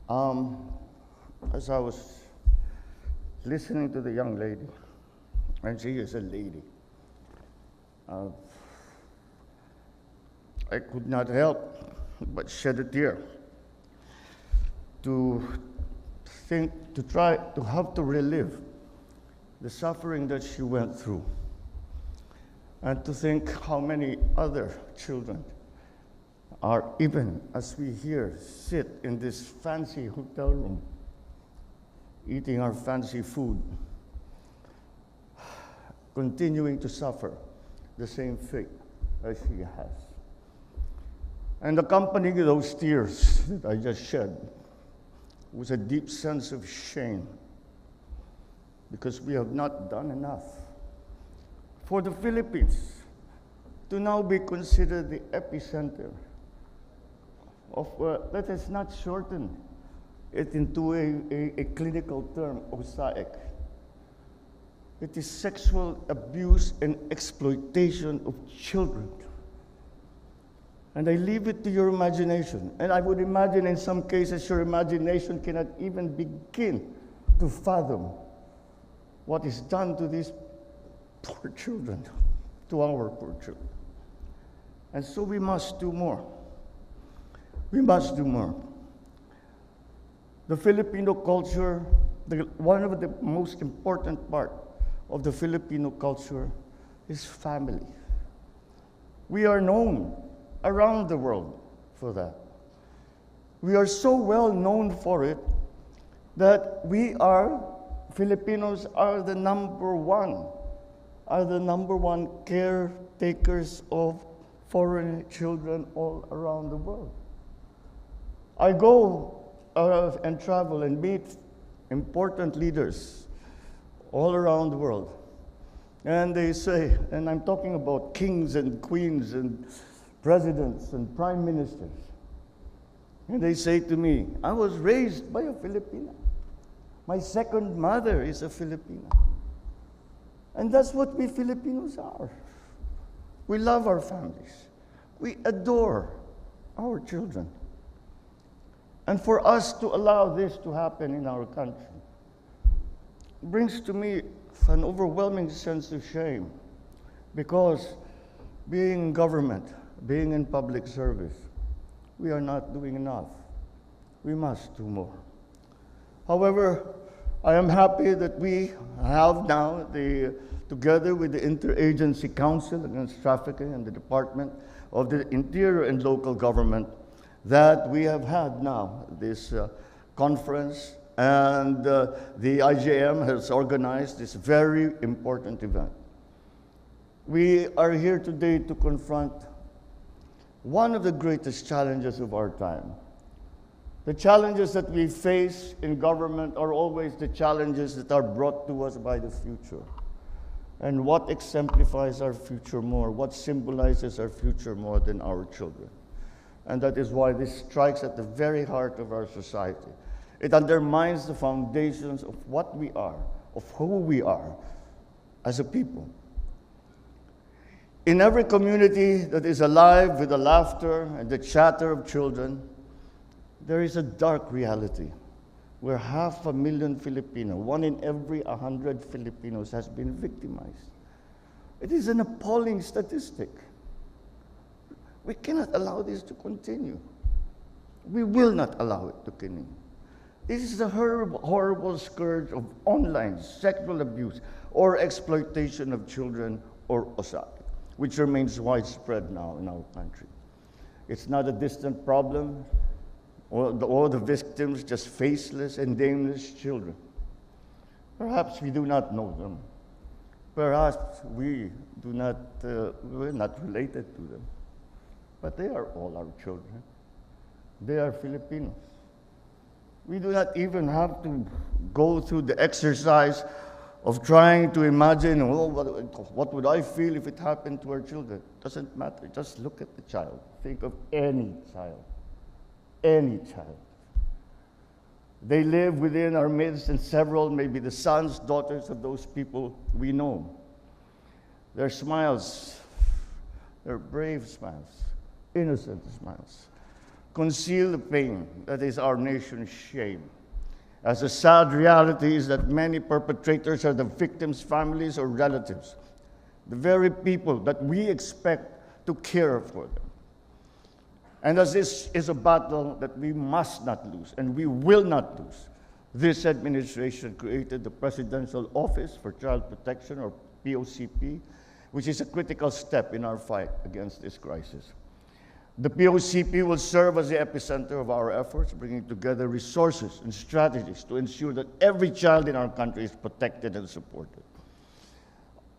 Um, as I was listening to the young lady, and she is a lady, uh, I could not help but shed a tear to to try to have to relive the suffering that she went through, and to think how many other children are, even as we here sit in this fancy hotel room, eating our fancy food, continuing to suffer the same fate as she has. And accompanying those tears that I just shed was a deep sense of shame, because we have not done enough for the Philippines to now be considered the epicenter of, let us not shorten it into a clinical term, OSAEC. It is sexual abuse and exploitation of children. And I leave it to your imagination. And I would imagine in some cases your imagination cannot even begin to fathom what is done to these poor children, to our poor children. And so we must do more. We must do more. The Filipino culture, one of the most important part of the Filipino culture is family. We are known around the world for that. We are so well known for it that Filipinos are the number one caretakers of foreign children all around the world. I go and travel and meet important leaders all around the world. And they say, and I'm talking about kings and queens and presidents and prime ministers. And they say to me, I was raised by a Filipina. My second mother is a Filipina. And that's what we Filipinos are. We love our families. We adore our children. And for us to allow this to happen in our country brings to me an overwhelming sense of shame, because being in government, being in public service, we are not doing enough. We must do more. However, I am happy that we have now, together with the Interagency Council Against Trafficking and the Department of the Interior and Local Government, that we have had now this conference, and the IJM has organized this very important event. We are here today to confront one of the greatest challenges of our time. The challenges that we face in government are always the challenges that are brought to us by the future. And what exemplifies our future more, what symbolizes our future more than our children? And that is why this strikes at the very heart of our society. It undermines the foundations of what we are, of who we are as a people. In every community that is alive with the laughter and the chatter of children, there is a dark reality where 500,000 Filipinos, 1 in every 100 Filipinos, has been victimized. It is an appalling statistic. We cannot allow this to continue. We will not allow it to continue. This is the horrible scourge of online sexual abuse or exploitation of children, or OSAEC, which remains widespread now in our country. It's not a distant problem. All the victims, just faceless and nameless children. Perhaps we do not know them. Perhaps we're not related to them. But they are all our children. They are Filipinos. We do not even have to go through the exercise of trying to imagine, oh, what would I feel if it happened to our children? Doesn't matter. Just look at the child. Think of any child. Any child. They live within our midst, and several, maybe the sons, daughters of those people we know. Their smiles, their brave smiles, innocent smiles, conceal the pain that is our nation's shame. As the sad reality is that many perpetrators are the victims' families or relatives, the very people that we expect to care for them. And as this is a battle that we must not lose, and we will not lose, this administration created the Presidential Office for Child Protection, or POCP, which is a critical step in our fight against this crisis. The POCP will serve as the epicenter of our efforts, bringing together resources and strategies to ensure that every child in our country is protected and supported.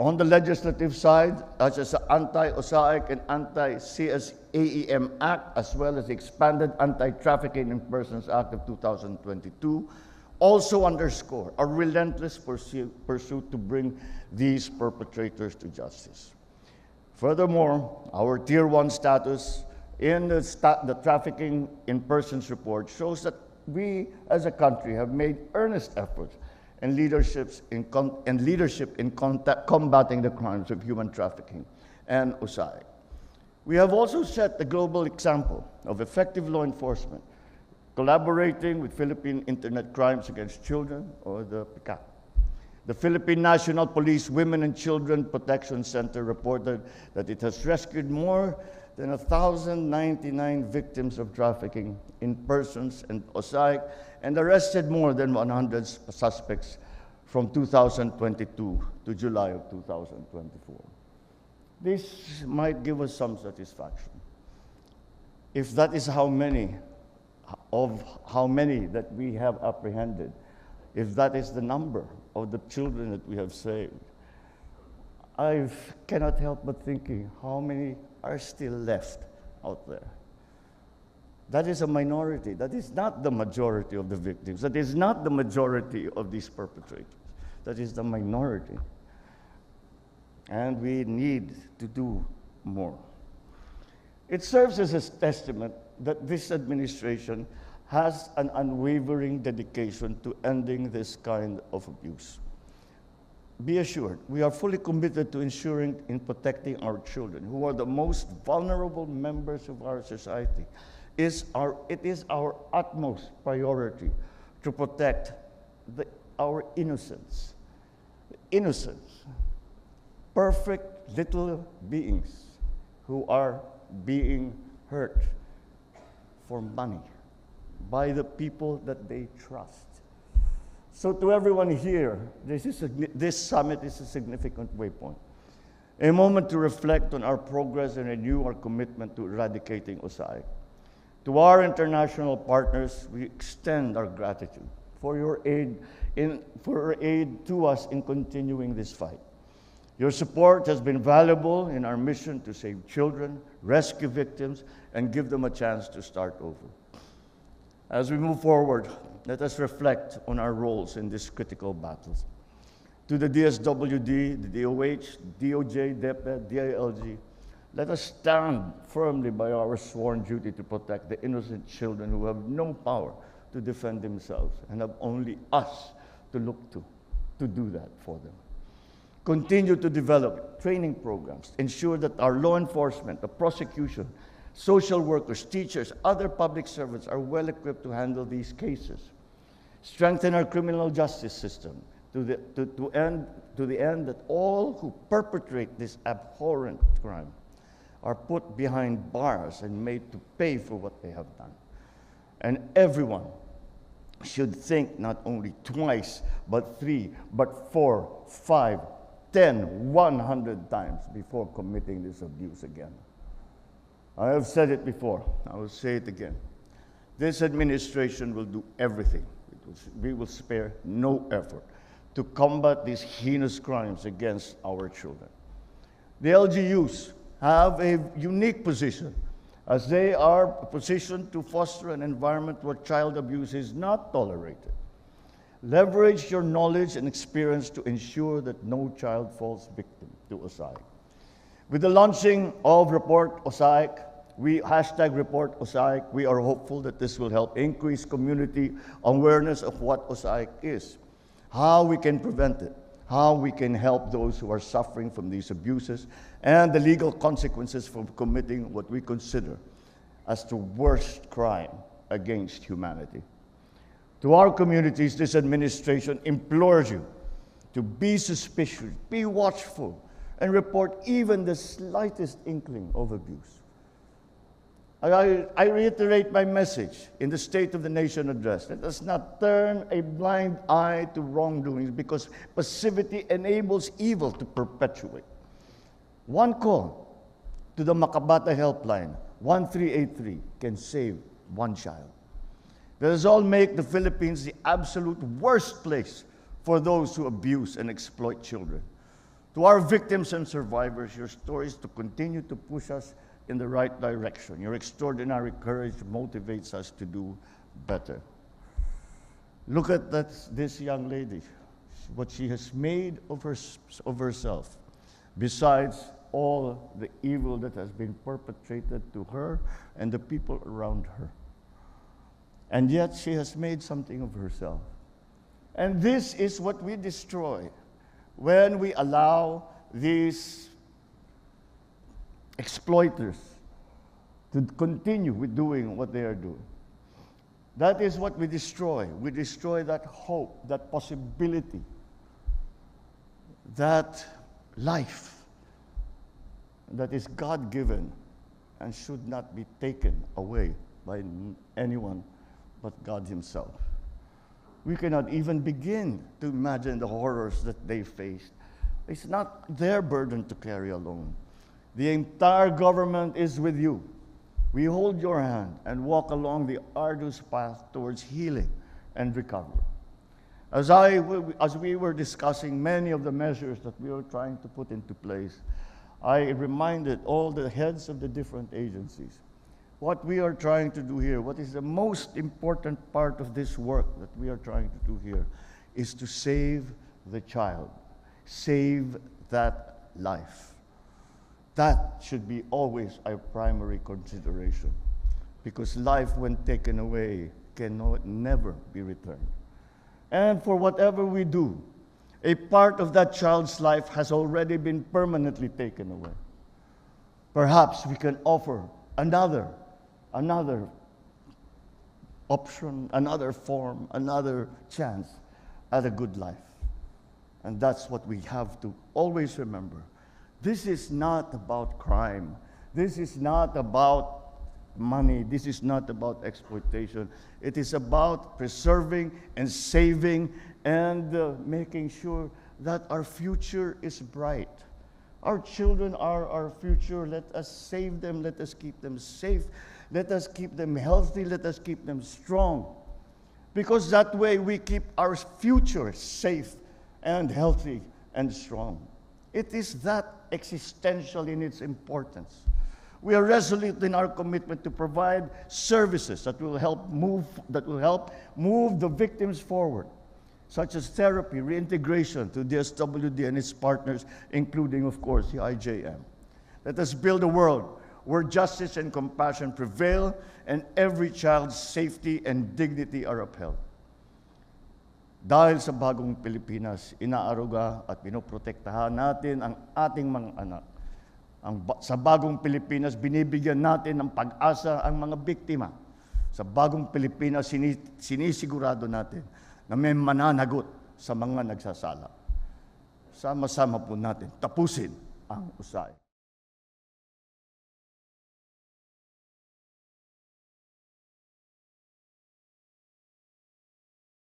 On the legislative side, such as the Anti-OSAEC and Anti-CSAEM Act, as well as the expanded Anti-Trafficking in Persons Act of 2022, also underscore a relentless pursuit to bring these perpetrators to justice. Furthermore, our Tier 1 status in the Trafficking in Persons report shows that we as a country have made earnest efforts and leadership in combating the crimes of human trafficking and OSAEC. We have also set the global example of effective law enforcement, collaborating with Philippine Internet Crimes Against Children, or the PICAC. The Philippine National Police Women and Children Protection Center reported that it has rescued more than 1,099 victims of trafficking in persons and OSAEC, and arrested more than 100 suspects from 2022 to July of 2024. This might give us some satisfaction. If that is how many that we have apprehended, if that is the number of the children that we have saved, I cannot help but thinking how many are still left out there. That is a minority. That is not the majority of the victims. That is not the majority of these perpetrators. That is the minority. And we need to do more. It serves as a testament that this administration has an unwavering dedication to ending this kind of abuse. Be assured, we are fully committed to ensuring in protecting our children, who are the most vulnerable members of our society. It is our utmost priority to protect our innocents. Innocents, perfect little beings who are being hurt for money by the people that they trust. So to everyone here, this summit is a significant waypoint, a moment to reflect on our progress and renew our commitment to eradicating OSAEC. To our international partners, we extend our gratitude for your aid to us in continuing this fight. Your support has been valuable in our mission to save children, rescue victims, and give them a chance to start over. As we move forward, let us reflect on our roles in these critical battles. To the DSWD, the DOH, DOJ, DepEd, DILG, let us stand firmly by our sworn duty to protect the innocent children who have no power to defend themselves and have only us to look to do that for them. Continue to develop training programs, ensure that our law enforcement, the prosecution, social workers, teachers, other public servants are well equipped to handle these cases. Strengthen our criminal justice system to the end that all who perpetrate this abhorrent crime are put behind bars and made to pay for what they have done. And everyone should think not only twice, but 3, but 4, 5, 10, 100 times before committing this abuse again. I have said it before, I will say it again. This administration will do everything. We will spare no effort to combat these heinous crimes against our children. The LGUs have a unique position, as they are positioned to foster an environment where child abuse is not tolerated. Leverage your knowledge and experience to ensure that no child falls victim to OSAEC. With the launching of Report OSAEC, Report OSAEC, we are hopeful that this will help increase community awareness of what OSAEC is, how we can prevent it, how we can help those who are suffering from these abuses, and the legal consequences for committing what we consider as the worst crime against humanity. To our communities, this administration implores you to be suspicious, be watchful, and report even the slightest inkling of abuse. I reiterate my message in the State of the Nation address. Let us not turn a blind eye to wrongdoings, because passivity enables evil to perpetuate. One call to the Makabata Helpline, 1383, can save one child. Let us all make the Philippines the absolute worst place for those who abuse and exploit children. To our victims and survivors, your stories to continue to push us in the right direction. Your extraordinary courage motivates us to do better. Look at this young lady, what she has made of herself, besides all the evil that has been perpetrated to her and the people around her. And yet she has made something of herself. And this is what we destroy when we allow these exploiters to continue with doing what they are doing. That is what we destroy. We destroy that hope, that possibility, that life that is God-given and should not be taken away by anyone but God Himself. We cannot even begin to imagine the horrors that they faced. It's not their burden to carry alone. The entire government is with you. We hold your hand and walk along the arduous path towards healing and recovery. As we were discussing many of the measures that we were trying to put into place, I reminded all the heads of the different agencies what we are trying to do here, what is the most important part of this work that we are trying to do here, is to save the child, save that life. That should be always our primary consideration, because life, when taken away, never be returned. And for whatever we do, a part of that child's life has already been permanently taken away. Perhaps we can offer another option, another form, another chance at a good life. And that's what we have to always remember. This is not about crime. This is not about money. This is not about exploitation. It is about preserving and saving and making sure that our future is bright. Our children are our future. Let us save them. Let us keep them safe. Let us keep them healthy. Let us keep them strong. Because that way we keep our future safe and healthy and strong. It is that existential in its importance. We are resolute in our commitment to provide services that will help move the victims forward, such as therapy, reintegration to the SWD and its partners, including, of course, the IJM. Let us build a world where justice and compassion prevail and every child's safety and dignity are upheld. Dahil sa bagong Pilipinas, inaaruga at pinoprotektahan natin ang ating mga anak. Sa bagong Pilipinas, binibigyan natin ng pag-asa ang mga biktima. Sa bagong Pilipinas, sinisigurado natin na may mananagot sa mga nagsasala. Sama-sama po natin tapusin ang OSAEC.